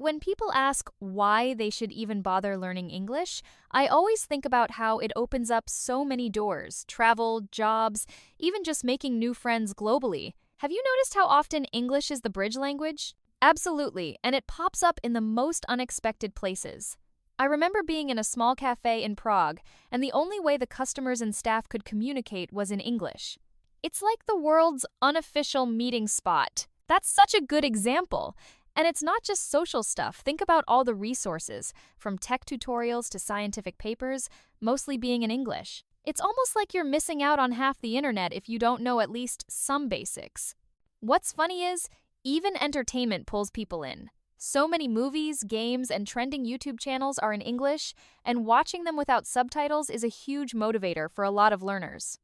when people ask why they should even bother learning English, I always think about how it opens up so many doors: travel, jobs, even just making new friends globally. Have you noticed how often English is the bridge language? Absolutely, and it pops up in the most unexpected places. I remember being in a small cafe in Prague, and the only way the customers and staff could communicate was in English. It's like the world's unofficial meeting spot. That's such a good example. And it's not just social stuff. Think about all the resources, from tech tutorials to scientific papers, mostly being in English. It's almost like you're missing out on half the internet if you don't know at least some basics. What's funny is, even entertainment pulls people in. So many movies, games, and trending YouTube channels are in English, and watching them without subtitles is a huge motivator for a lot of learners.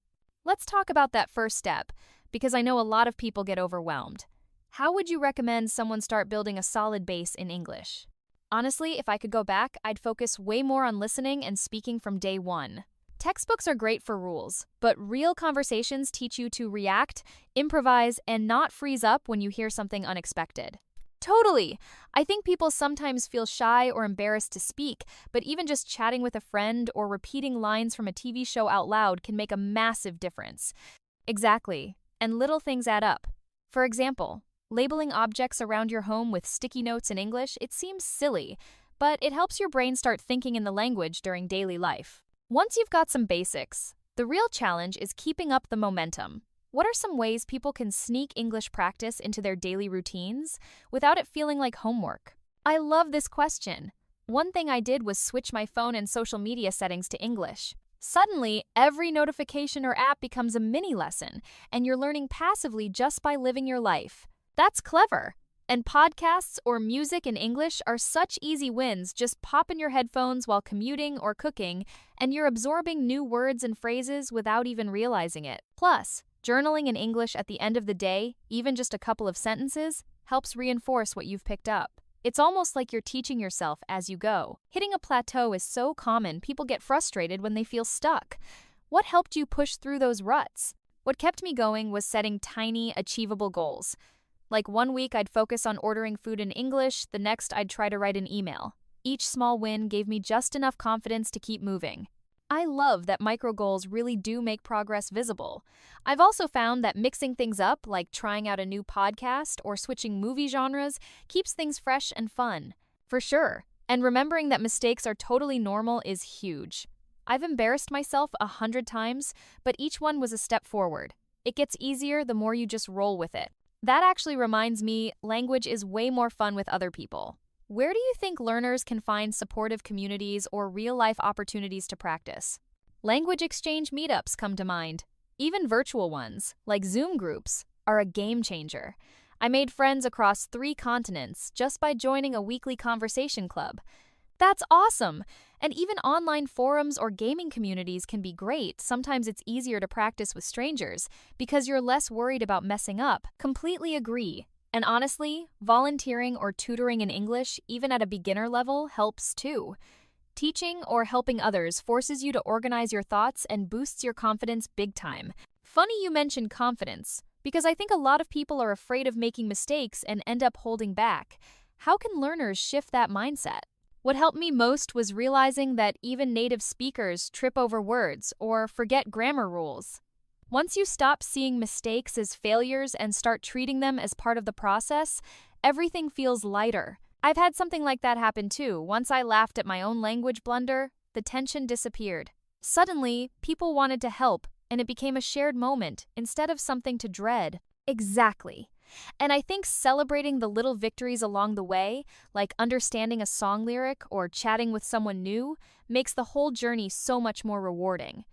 Let's talk about that first step, because I know a lot of people get overwhelmed. How would you recommend someone start building a solid base in English? Honestly, if I could go back, I'd focus way more on listening and speaking from day one. Textbooks are great for rules, but real conversations teach you to react, improvise, and not freeze up when you hear something unexpected. Totally! I think people sometimes feel shy or embarrassed to speak, but even just chatting with a friend or repeating lines from a TV show out loud can make a massive difference. Exactly, and little things add up. For example, labeling objects around your home with sticky notes in English, it seems silly, but it helps your brain start thinking in the language during daily life. Once you've got some basics, the real challenge is keeping up the momentum. What are some ways people can sneak English practice into their daily routines without it feeling like homework? I love this question. One thing I did was switch my phone and social media settings to English. Suddenly, every notification or app becomes a mini lesson, and you're learning passively just by living your life. That's clever. And podcasts or music in English are such easy wins. Just pop in your headphones while commuting or cooking, and you're absorbing new words and phrases without even realizing it. Plus, journaling in English at the end of the day, even just a couple of sentences, helps reinforce what you've picked up. It's almost like you're teaching yourself as you go. Hitting a plateau is so common, people get frustrated when they feel stuck. What helped you push through those ruts? What kept me going was setting tiny, achievable goals. Like one week I'd focus on ordering food in English, the next I'd try to write an email. Each small win gave me just enough confidence to keep moving. I love that micro goals really do make progress visible. I've also found that mixing things up, like trying out a new podcast or switching movie genres, keeps things fresh and fun. For sure. And remembering that mistakes are totally normal is huge. I've embarrassed myself 100 times, but each one was a step forward. It gets easier the more you just roll with it. That actually reminds me, language is way more fun with other people. Where do you think learners can find supportive communities or real-life opportunities to practice? Language exchange meetups come to mind. Even virtual ones, like Zoom groups, are a game changer. I made friends across 3 continents just by joining a weekly conversation club. That's awesome! And even online forums or gaming communities can be great. Sometimes it's easier to practice with strangers because you're less worried about messing up. Completely agree. And honestly, volunteering or tutoring in English, even at a beginner level, helps too. Teaching or helping others forces you to organize your thoughts and boosts your confidence big time. Funny you mentioned confidence, because I think a lot of people are afraid of making mistakes and end up holding back. How can learners shift that mindset? What helped me most was realizing that even native speakers trip over words or forget grammar rules. Once you stop seeing mistakes as failures and start treating them as part of the process, everything feels lighter. I've had something like that happen too. Once I laughed at my own language blunder, the tension disappeared. Suddenly, people wanted to help, and it became a shared moment instead of something to dread. Exactly. And I think celebrating the little victories along the way, like understanding a song lyric or chatting with someone new, makes the whole journey so much more rewarding.